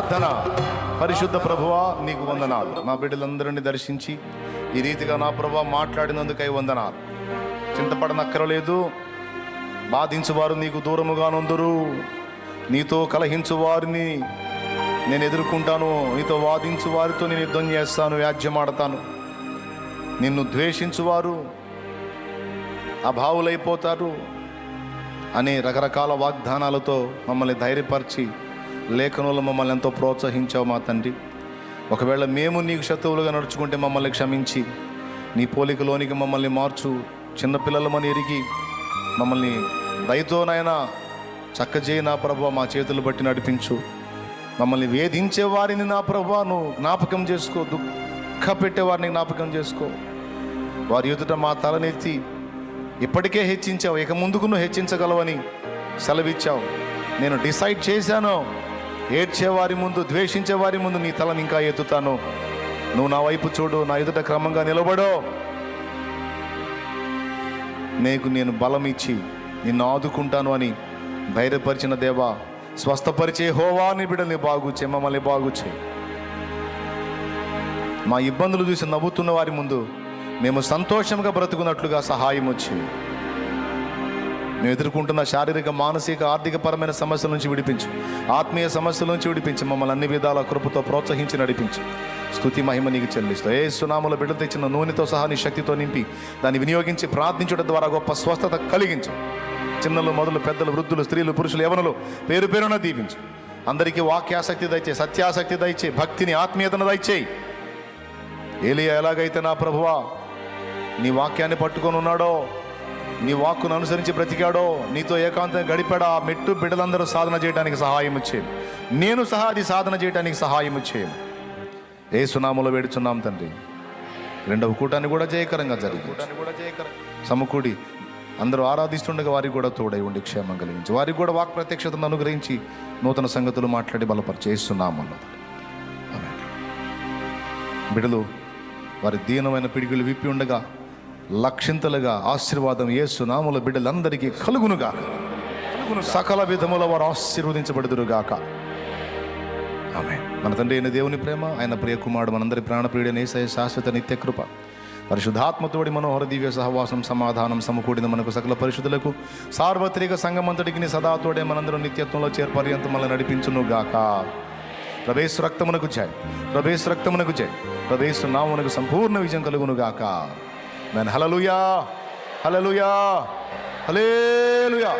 ప్రార్థన. పరిశుద్ధ ప్రభువా నీకు వందనాలు. నా బిడ్డలందరినీ దర్శించి ఈ రీతిగా నా ప్రభువా మాట్లాడినందుకై వందనాలు. చింతపడనక్కరలేదు. బాధించువారు నీకు దూరముగా నుందురు. నీతో కలహించు వారిని నేను ఎదుర్కొంటాను. నీతో వాదించు వారితో నేను యుద్ధం చేస్తాను, వ్యాజ్యమాడతాను. నిన్ను ద్వేషించువారు అభావులైపోతారు అనే రకరకాల వాగ్దానాలతో మమ్మల్ని ధైర్యపరిచి లేఖనంలో మమ్మల్ని ఎంతో ప్రోత్సహించావు మా తండ్రి. ఒకవేళ మేము నీకు శత్రువులుగా నడుచుకుంటే మమ్మల్ని క్షమించి నీ పోలికలోనికి మమ్మల్ని మార్చు. చిన్నపిల్లలమని ఎరిగి మమ్మల్ని దయతోనైనా చక్కజేయి నా ప్రభువా. మా చేతులు బట్టి నడిపించు. మమ్మల్ని వేధించే వారిని నా ప్రభువా నువ్వు జ్ఞాపకం చేసుకో. దుఃఖ పెట్టేవారిని జ్ఞాపకం చేసుకో. వారి ఎదుట మా తలనెత్తి ఇప్పటికే హెచ్చించావు, ఇక ముందుకు నువ్వు హెచ్చించగలవని సెలవిచ్చావు. నేను డిసైడ్ చేశాను, ఏడ్చేవారి ముందు, ద్వేషించే వారి ముందు నీ తలను ఇంకా ఎత్తుతాను. నువ్వు నా వైపు చూడు, నా ఎదుట క్రమంగా నిలబడో. నేను బలం ఇచ్చి నిన్ను ఆదుకుంటాను అని ధైర్యపరిచిన దేవా, స్వస్థపరిచే హోవా నీ బిడ్డల్ని బాగుచే, మమ్మల్ని బాగుచే. మా ఇబ్బందులు చూసి నవ్వుతున్న వారి ముందు మేము సంతోషంగా బ్రతుకున్నట్లుగా సహాయం వచ్చి మేము ఎదుర్కొంటున్న శారీరక, మానసిక, ఆర్థికపరమైన సమస్యల నుంచి విడిపించు. ఆత్మీయ సమస్యల నుంచి విడిపించి మమ్మల్ని అన్ని విధాల కృపతో ప్రోత్సహించి నడిపించు. స్తుతి మహిమ నీకు చెల్లిస్తూ యేసు నామములో బిడ్డలు తెచ్చిన నూనెతో సహా నీ శక్తితో నింపి దాన్ని వినియోగించి ప్రార్థించడం ద్వారా గొప్ప స్వస్థత కలిగించు. చిన్నలు, మొదలు, పెద్దలు, వృద్ధులు, స్త్రీలు, పురుషులు, యవనులు పేరు పేరున దీవించు. అందరికీ వాక్యాసక్తి దయచే, సత్యాసక్తి దయచే, భక్తిని, ఆత్మీయతను దయచేయి. ఏలియా ఎలాగైతే నా ప్రభువా నీ వాక్యాన్ని పట్టుకొని ఉన్నాడో, నీ వాక్కును అనుసరించి బ్రతికాడో, నీతో ఏకాంతంగా గడిపాడో, ఆ మెట్టు బిడ్డలందరూ సాధన చేయడానికి సహాయం వచ్చేది. నేను సహా అది సాధన చేయడానికి సహాయం వచ్చేది. యేసు నామములో వేడుచున్నాం తండ్రి. రెండవ కూటాన్ని కూడా జయకరంగా జరిగి సమకూడి అందరూ ఆరాధిస్తుండగా వారికి కూడా తోడై ఉండి క్షేమం కలిగించి, వారికి కూడా వాక్ ప్రత్యక్షతను అనుగ్రహించి నూతన సంగతులు మాట్లాడి బలపరిచేస్తున్నాము. బిడ్డలు వారి దీనమైన పిడికిలు విప్పి ఉండగా లక్షింతలుగా ఆశీర్వాదం యేసు నామములో బిడ్డలందరికీ కలుగునుగా. సకల విధముల వారు ఆశీర్వదించబడుదురుగాక. ఆమేన్. మన తండ్రి అయిన దేవుని ప్రేమ, ఆయన ప్రియ కుమారుడు మనందరి ప్రాణప్రియుడైన యేసయ్య శాశ్వత నిత్య కృప, పరిశుద్ధాత్మతోడి మనోహర దివ్య సహవాసం, సమాధానం సమకూడిన మనకు సకల పరిశుద్ధులకు సార్వత్రిక సంఘమంతటికి సదాతోడే మనందరూ నిత్యత్వంలో చేర్పర్యంత మనల్ని నడిపించునుగాక. ప్రభేసు రక్తమునకు జై, ప్రభేసు రక్తమునకు జై, ప్రభేసు నామమునకు సంపూర్ణ విజయం కలుగునుగాక. హల్లెలూయా, హల్లెలూయా, హల్లెలూయా.